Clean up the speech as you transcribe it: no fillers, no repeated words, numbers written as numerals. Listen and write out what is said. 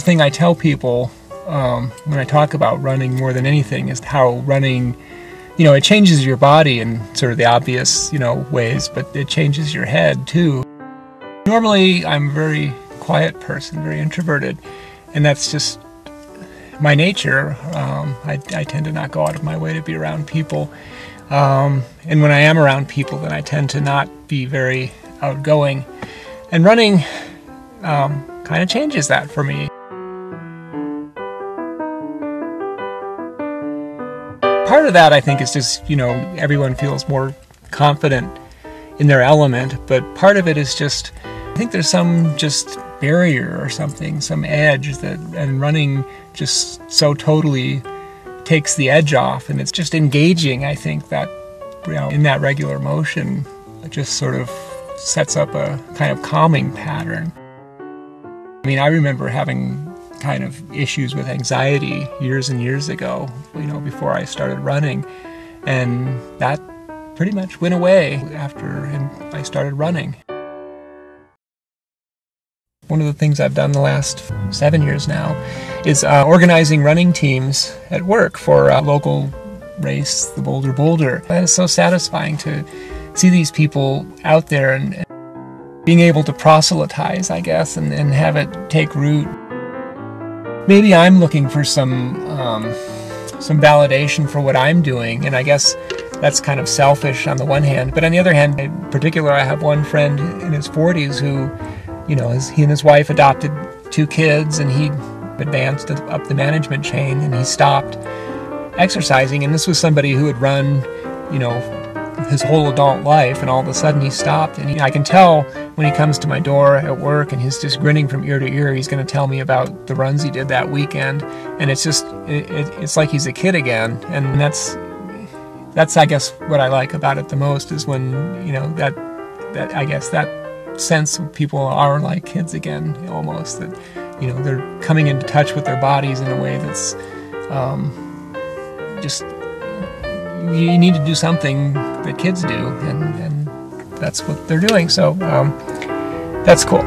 thing I tell people when I talk about running more than anything is how running, it changes your body in sort of the obvious, ways, but it changes your head too. Normally, I'm a very quiet person, very introverted, and that's just my nature. I tend to not go out of my way to be around people. And when I am around people, then I tend to not be very outgoing. And running kind of changes that for me. Part of that, I think, is just, everyone feels more confident in their element, but part of it is just, I think there's some just barrier or something, some edge and running just so totally takes the edge off, and it's just engaging. I think that, in that regular motion, it just sort of sets up a kind of calming pattern. I mean, I remember having kind of issues with anxiety years and years ago, before I started running, and that pretty much went away after I started running. One of the things I've done the last 7 years now is organizing running teams at work for a local race, the Boulder Boulder. And it's so satisfying to see these people out there and being able to proselytize, I guess, and have it take root. Maybe I'm looking for some validation for what I'm doing, and I guess that's kind of selfish on the one hand. But on the other hand, in particular, I have one friend in his 40s who, he and his wife adopted 2 kids, and he advanced up the management chain, and he stopped exercising. And this was somebody who had run, his whole adult life, and all of a sudden he stopped. And I can tell when he comes to my door at work and he's just grinning from ear to ear, he's going to tell me about the runs he did that weekend. And it's just, it's like he's a kid again. And that's I guess what I like about it the most, is when, that I guess that sense of people are like kids again, almost, that, they're coming into touch with their bodies in a way that's just, you need to do something that kids do, and that's what they're doing, so that's cool.